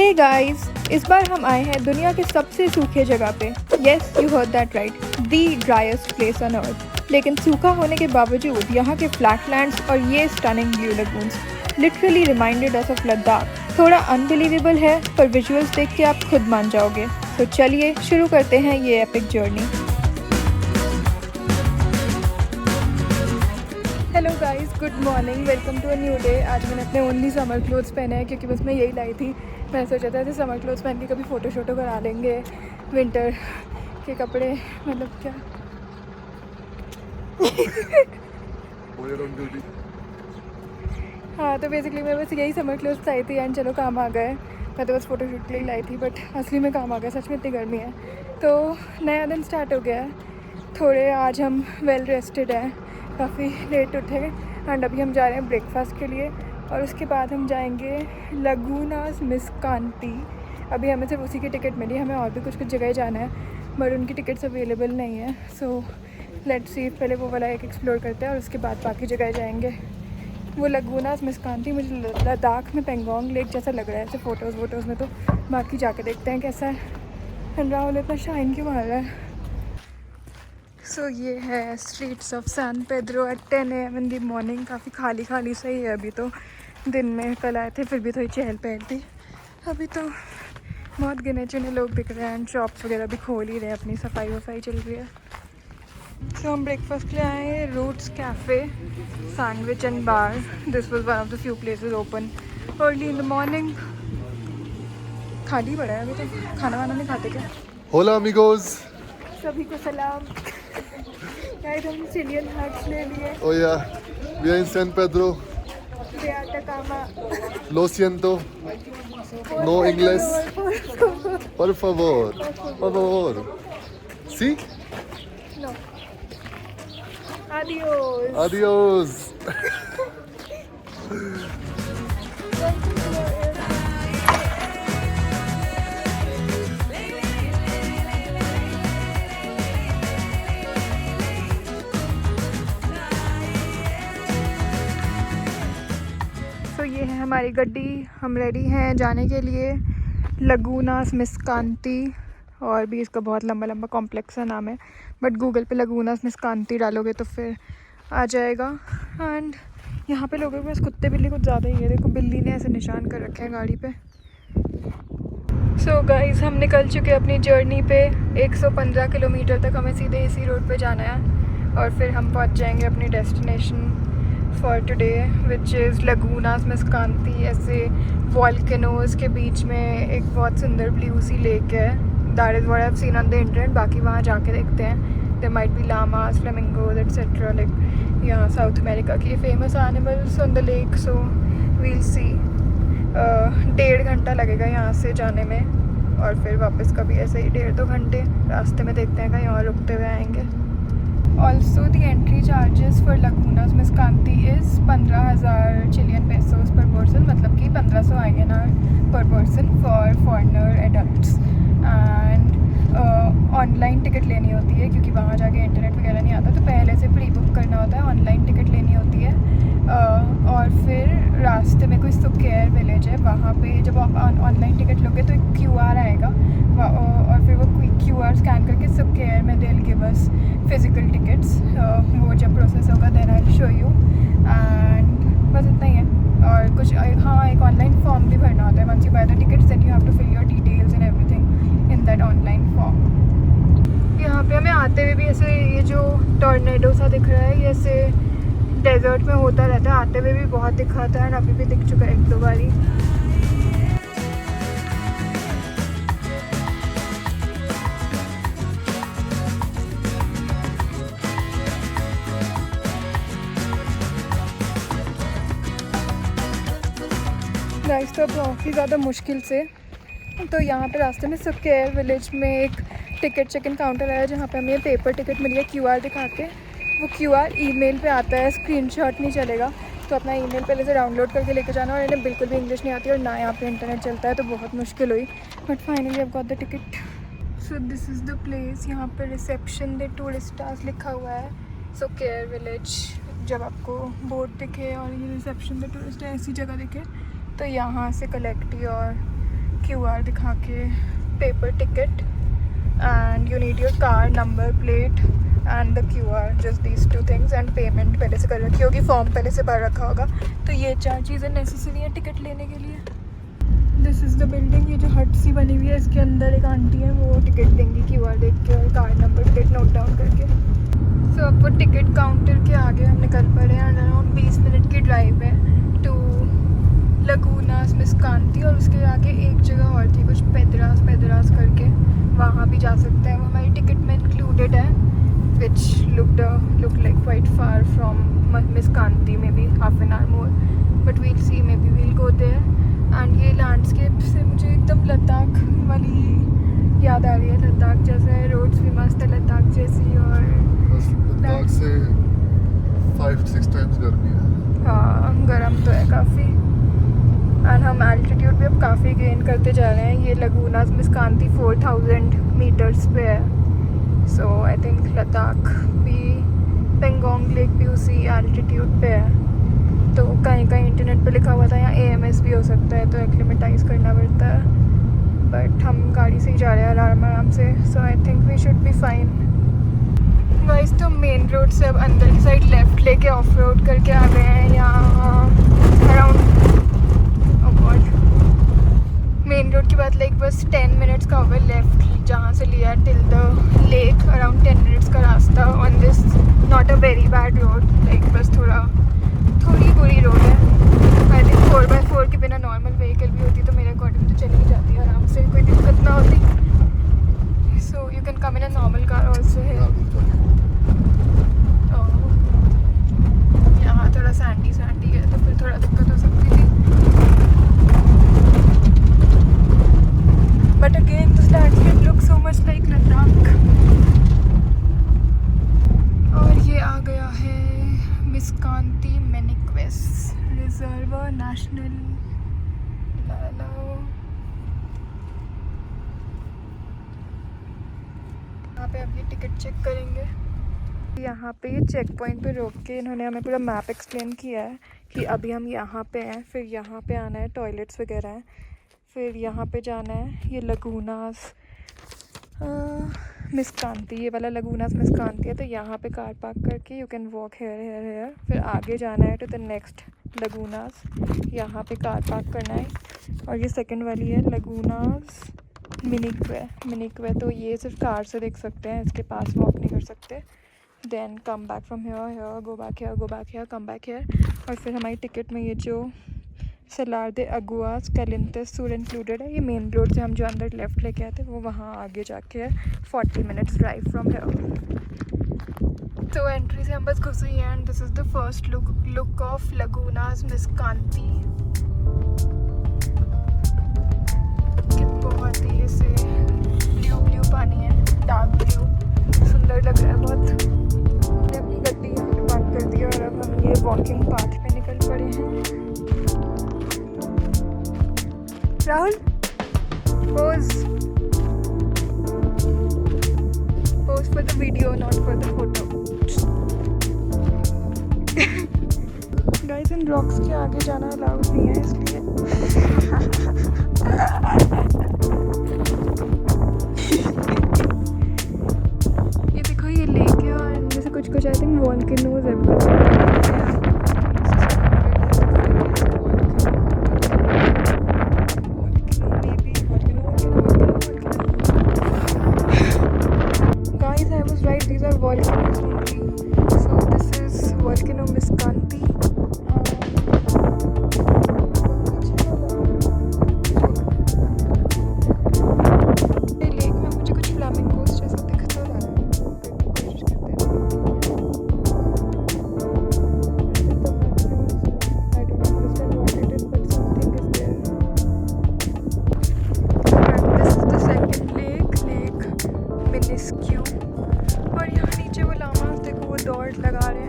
Hey guys, इस बार हम आए हैं दुनिया के सबसे सूखे जगह पे। Yes, you heard that right, the driest place on earth. लेकिन सूखा होने के बावजूद यहाँ के फ्लैटलैंड्स और ये stunning blue lagoons literally reminded us of Ladakh. थोड़ा अनबिलीवेबल है, पर विजुअल्स देख के आप खुद मान जाओगे। तो चलिए शुरू करते हैं ये epic journey. Hello guys, good morning, welcome to a new day. आज मैंने अपने ओनली समर क्लोथ्स पहने हैं क्योंकि बस मैं यही लाई थी। मैंने सोचा था ऐसे समर क्लोथ्स पहन के कभी फ़ोटो शोटो करा लेंगे। विंटर के कपड़े मतलब क्या हाँ, तो बेसिकली मैं बस यही समर क्लोथ्स लाई थी एंड चलो काम आ गए। मैं तो बस फ़ोटो शूट के लिए लाई थी, बट असली में काम आ गया। सच में इतनी गर्मी है। तो नया दिन स्टार्ट हो गया है। थोड़े आज हम वेल रेस्टेड हैं, काफ़ी लेट उठे एंड अभी हम जा रहे हैं ब्रेकफास्ट के लिए और उसके बाद हम जाएंगे लगूनास मिस्कांती। अभी हमें सिर्फ उसी की टिकट मिली, हमें और भी कुछ जगह जाना है बट उनकी टिकट्स अवेलेबल नहीं है। सो लेट्स सी, पहले वो वाला एक एक्सप्लोर करते हैं और उसके बाद बाकी जगह जाएंगे। वो लगूनास मिस्कांती मुझे लद्दाख में पेंगोंग लेक जैसा लग रहा है ऐसे फ़ोटोज़ में, तो बाकी जाके देखते हैं कैसा है। एंड राहुल इतना शाइन क्यों मार रहा है। सो ये है streets of San Pedro at 10 AM in the morning. काफ़ी खाली खाली सही है अभी तो। दिन में कल आए थे फिर भी थोड़ी चहल पहल थी। अभी तो बहुत गिने चुने लोग दिख रहे हैं एंड शॉप्स वगैरह भी खोल ही रहे हैं, अपनी सफाई वफाई चल रही है। सो हम ब्रेकफास्ट के लिए आए हैं Roots cafe sandwich and bar. This was one of the few places open early in the morning. खाली पड़ा है अभी तो, खाना वाना नहीं खाते क्या? होला अमिगोस, सभी को सलाम। गाइस, हम चिलियन हट्स ले लिए। oh yeah, we are in San Pedro. De Atacama. Lo siento, no inglés. Por favor, por favor. ¿Sí? No. Adios. Adiós. तो ये है हमारी गड्डी, हम रेडी हैं जाने के लिए लगूनास मिस्कांती। और भी इसका बहुत लंबा लंबा कॉम्प्लेक्स सा नाम है, बट गूगल पे लगूनास मिस्कांती डालोगे तो फिर आ जाएगा। एंड यहाँ पे लोगों के पास कुत्ते बिल्ली कुछ ज़्यादा ही है। देखो, बिल्ली ने ऐसे निशान कर रखे हैं गाड़ी पे। सो गाइस, हम निकल चुके अपनी जर्नी पे। 115 किलोमीटर तक हमें सीधे इसी रोड पे जाना है और फिर हम पहुँच जाएंगे अपनी destination for today, which is Lagunas Miscanti. ऐसे वॉल्केनोज़ के बीच में एक बहुत सुंदर ब्लू सी लेक है। That is what I have seen on the internet. बाकी वहाँ जाके देखते हैं। There might be llamas, flamingos etcetera, like यहाँ साउथ अमेरिका की famous animals on the lake. So we'll see. 1.5 घंटा लगेगा यहाँ से जाने में और फिर वापस का भी ऐसे ही 1.5-2 घंटे रास्ते में। देखते हैं कहीं और रुकते हुए आएंगे। Also, the entry charges for Lagunas Miscanthi is 15,000 Chilean pesos per person, मतलब कि 1500 INR per person for foreigner adults. And online ticket लेनी होती है क्योंकि वहाँ जाके इंटरनेट वगैरह नहीं आता, तो पहले से प्री बुक करना होता है। ऑनलाइन टिकट लेनी होती है और फिर रास्ते में कोई सुकेयर विलेज है, वहाँ पे जब आप ऑनलाइन टिकट लोगे तो एक QR आएगा और फिर वो QR स्कैन करके सुकेयर में they'll give us physical tickets. वो जब प्रोसेस होगा then I will show you. And बस इतना ही है। और कुछ हाँ, एक ऑनलाइन फॉर्म भी भरना होता है। Once you buy the tickets then you have to fill your details and everything in that online form. यहाँ पे हमें आते हुए भी ऐसे ये जो टॉर्नेडो सा दिख रहा है, ये ऐसे डेजर्ट में होता रहता है। आते हुए भी बहुत दिखा था एंड अभी भी दिख चुका है 1-2 बारी। गाइस, तो बहुत ही ज़्यादा मुश्किल से तो यहाँ पे रास्ते में सुकेयर विलेज में एक टिकट चेक इन काउंटर है जहाँ पे हमें पेपर टिकट मिली है QR दिखा के। वो QR ईमेल पे आता है, स्क्रीनशॉट नहीं चलेगा, तो अपना ईमेल पहले से डाउनलोड करके लेके जाना। और इन्हें बिल्कुल भी इंग्लिश नहीं आती और ना यहाँ पे इंटरनेट चलता है, तो बहुत मुश्किल हुई, but finally I got the ticket. So this is the place. यहाँ पे रिसेप्शन द टूरिस्टास लिखा हुआ है, सुकेयर विलेज। जब आपको बोर्ड दिखे और ये रिसेप्शन द टूरिस्ट ऐसी जगह दिखे तो यहाँ से कलेक्ट योर QR दिखा के paper ticket and you need your car number plate and the QR, just these 2 things, and payment पहले से कर रखी होगी, फॉर्म पहले से भर रखा होगा। तो ये 4 चीज़ें नेसेसरी हैं टिकट लेने के लिए। This is the building. ये जो हट सी बनी हुई है इसके अंदर एक आंटी है, वो टिकट देंगी QR देख के और car number plate note down करके। सो अब वो टिकट काउंटर के आगे हम निकल पड़े हैं। अराउंड 20 मिनट की ड्राइव है टू लगूनास मिस्कांती, और उसके आगे एक जगह और थी कुछ पेदरास करके, वहाँ भी जा सकते हैं। वो हमारी टिकट में इंक्लूडेड है, which looked like quite far from Miskanti, maybe half an hour more, but we'll see, maybe we'll go there. And ये लैंडस्केप से मुझे एकदम लद्दाख वाली याद आ रही है। लद्दाख जैसा है, रोड्स भी मस्त है लद्दाख जैसी, और लद्दाख से 5-6 टाइम्स गर्मी है। हाँ गर्म तो है काफ़ी। एंड हम एल्टीट्यूड भी अब काफ़ी गेन करते जा रहे हैं। ये लगूनास मिस्कांती 4000 मीटर्स पे है। सो आई थिंक लद्दाख भी, पेंगोंग लेक भी उसी एल्टीट्यूड पे है। तो कहीं कहीं इंटरनेट पे लिखा हुआ था यहाँ AMS भी हो सकता है, तो एक्लिमेटाइज करना पड़ता है। बट हम गाड़ी से ही जा रहे हैं आराम से, so I think we should be fine. Guys तो मेन रोड से अब अंदर की साइड लेफ़्ट लेके ऑफ रोड करके आ गए हैं। यहाँ अराउंड मेन रोड की बात लाइक बस 10 मिनट्स का होगा लेफ्ट जहाँ से लिया till the lake, around 10 minutes का रास्ता on this not a very bad road, like बस थोड़ी बुरी रोड है। आई थिंक 4x4 के बिना नॉर्मल व्हीकल भी होती तो मेरे अकॉर्डिंग तो चली जाती है आराम से, कोई दिक्कत ना होती। So you can come in a normal car also है। यहाँ थोड़ा सैंडी है तो फिर थोड़ा दिक्कत हो सकती थी। But again, this landscape looks so much like Ladakh. और ये आ गया है मिस्कांती मेनिक्वेस रिजर्व नेशनल। यहाँ पे अब ये टिकट चेक करेंगे। यहाँ पे ये चेक पॉइंट पे रोक के इन्होंने हमें पूरा मैप एक्सप्लेन किया है कि अभी हम यहाँ पे हैं, फिर यहाँ पे आना है, टॉयलेट्स वगैरह हैं, फिर यहाँ पे जाना है। ये लगूनास मिस्कांती, ये वाला लगूनास मिस्कांती है, तो यहाँ पे कार पार्क करके यू कैन वॉक हेयर। फिर आगे जाना है टू द नेक्स्ट लगूनास, यहाँ पे कार पार्क करना है। और ये सेकंड वाली है लगूनास मिनिक्वे, तो ये सिर्फ कार से देख सकते हैं, इसके पास वॉक नहीं कर सकते। Then come back from here, go back here, come back here. और फिर हमारी टिकट में ये जो सलार दे अगुआस कैलिंतस सूर इंक्लूडेड है। ये मेन रोड से हम जो अंदर लेफ़्ट लेके आए थे वो वहाँ आगे जाके है, 40 मिनट्स ड्राइव फ्रॉम हेयर। तो एंट्री से हम बस घुसे ही हैं and this is the first look of Lagunas Miscanti. कि बहुत ही ऐसे ब्लू पानी है, डार्क ब्लू, सुंदर लग रहा है बहुत। हमने अपनी गड्डी यहाँ पे पार्क कर दी और अब हम ये वॉकिंग पाथ पे निकल पड़े हैं। Rahul pose for the video, not for the photo. Guys, in rocks के आगे जाना अलाउड नहीं है इसलिए ये देखो ये लेक है और इनमें से कुछ आई थिंक वॉल्केनोज है। Volcanoes only. So this is volcano Miskanti. Lake में मुझे कुछ फ्लामिंगोस जैसा दिख तो रहा है, कोशिश करते हैं। I don't understand what it is, but something is there. And this is the second lake Miniscue. और यहाँ नीचे वो लामास देखो, वो दौड़ लगा रहे हैं।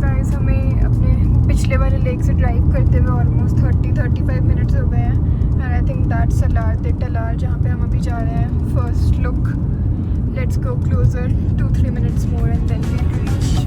गाइस हमें अपने पिछले वाले लेक से ड्राइव करते हुए ऑलमोस्ट 30-35 मिनट्स हो गए हैं and I think that's Salar de Talar जहाँ पे हम अभी जा रहे हैं। First look Let's go closer, 2-3 minutes more and then we'll reach.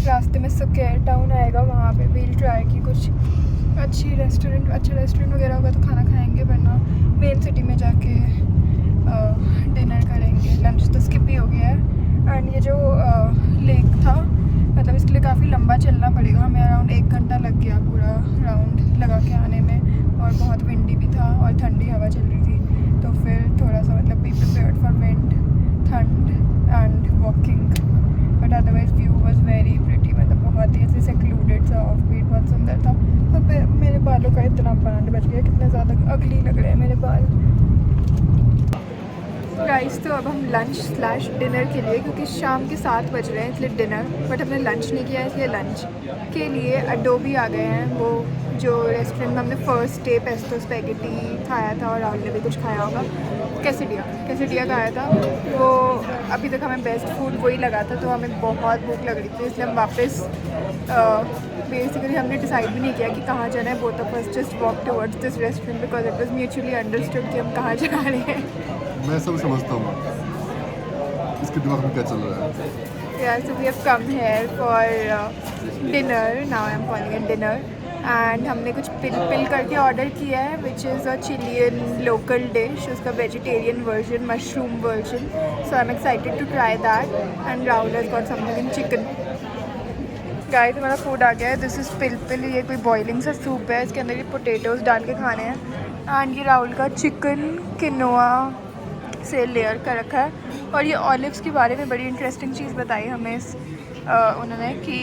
रास्ते में सुकेर टाउन आएगा, वहाँ पे वील ट्राई की कुछ अच्छा रेस्टोरेंट वगैरह होगा तो खाना खाएंगे, वरना मेन सिटी में जाके डिनर करेंगे। लंच तो स्किप ही हो गया है। एंड ये जो लेक था, मतलब इसके लिए काफ़ी लंबा चलना पड़ेगा हमें, अराउंड 1 घंटा लग गया पूरा राउंड लगा के आने में, और बहुत विंडी भी था और ठंडी हवा चल रही थी, तो फिर थोड़ा सा मतलब बी प्रिपेयर्ड फॉर विंड, ठंड and walking, but otherwise view was very pretty, मतलब बहुत ही ऐसे सेक्लूडेड सा, ऑफ बीट, बहुत सुंदर था। और मेरे बालों का इतना बैंड बच गया, कितने ज़्यादा अगली लग रहे हैं मेरे बाल। गाइस तो अब हम लंच / डिनर के लिए, क्योंकि शाम के 7 बज रहे हैं इसलिए डिनर, बट हमने लंच नहीं किया इसलिए लंच के लिए अडोबी आ गए हैं, वो जो रेस्टोरेंट में हमने फर्स्ट डे पेस्टो स्पेगेटी खाया था और राहुल ने भी कुछ खाया होगा, कैसेडिया खाया था, वो अभी तक हमें बेस्ट फूड वही लगा था, तो हमें बहुत भूख लग रही थी, इसलिए हम वापस बेसिकली हमने डिसाइड भी नहीं किया कि कहाँ जाना है, both of us just walk towards this restaurant because it was mutually understood कि हम कहाँ जा रहे हैं। मैं सब समझता हूँ इसके दिमाग में क्या चल रहा है। Yeah, so we have come here for dinner. Now I'm calling it dinner. And हमने कुछ पिल करके ऑर्डर किया है, which is a Chilean local dish. उसका vegetarian version, mushroom version. So I'm excited to try that. And Rahul has got something in chicken. Guys, हमारा food आ गया है. This is पिल. ये कोई बॉइलिंग सा सूप है. इसके अंदर ये पोटैटोज डाल के खाने हैं. एंड ये राहुल का चिकन किनोआ से लेयर कर रखा है। और ये ऑलिव्स के बारे में बड़ी इंटरेस्टिंग चीज़ बताई हमें उन्होंने कि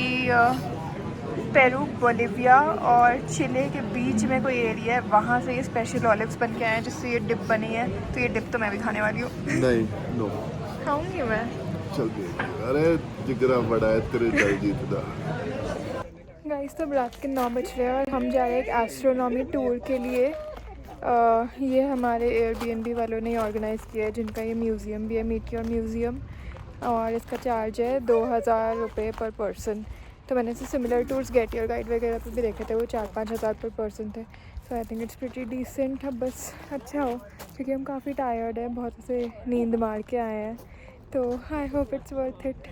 पेरू, बोलिविया और चिले के बीच में कोई एरिया है, वहाँ से ये स्पेशल ऑलिव्स बन के आए हैं जिससे ये डिप बनी है। तो ये डिप तो मैं भी खाने वाली हूँ। नहीं, नो खाऊंगी मैं। चल अरे जिगरा बड़ा है तेरे जल जीतदा। गाइस तो रात के 9 बज रहे हैं और हम जा रहे हैं एक एस्ट्रोनॉमी टूर के लिए। ये हमारे एयरबीएनबी वालों ने ऑर्गेनाइज़ किया है, जिनका ये म्यूज़ियम भी है, मीट योर म्यूज़ियम, और इसका चार्ज है 2000 रुपये पर पर्सन। तो मैंने ऐसे similar tours get your guide वगैरह पे भी देखे थे, वो 4-5 हज़ार पर पर्सन थे। So I think it's pretty decent. अब बस अच्छा हो, क्योंकि हम काफ़ी टायर्ड हैं, बहुत से नींद मार के आए हैं, तो I hope it's worth it.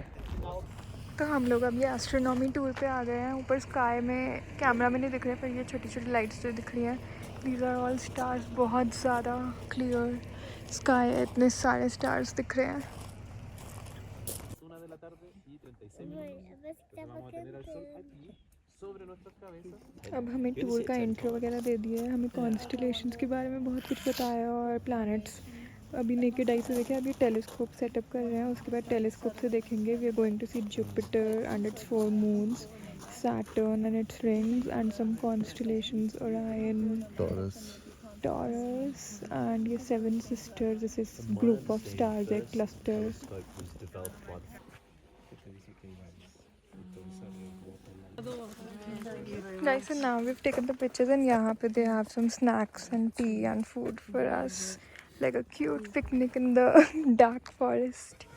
तो हम लोग अब ये एस्ट्रोनॉमी टूर पे आ गए हैं। ऊपर स्काई में कैमरा में नहीं दिख रहे, पर ये छोटी छोटी लाइट्स जो दिख रही हैं, दीज आर ऑल स्टार्स। बहुत ज़्यादा क्लियर स्काई है, इतने सारे स्टार्स दिख रहे हैं। अब हमें टूर का इंट्रो वगैरह दे दिया है, हमें कॉन्स्टलेशंस के बारे में बहुत कुछ बताया और प्लैनेट्स अभी नेकेड आई से देखे। अभी टेलीस्कोप सेटअप कर रहे हैं, उसके बाद टेलीस्कोप से देखेंगे। We are going to see Jupiter and its 4 moons, Saturn and its rings, and some constellations, Orion, Taurus, and ये 7 sisters. This is group of stars, एक cluster. Guys, so now we've taken the pictures, and यहाँ पे they have some snacks and tea and food for us, like a cute picnic in the dark forest.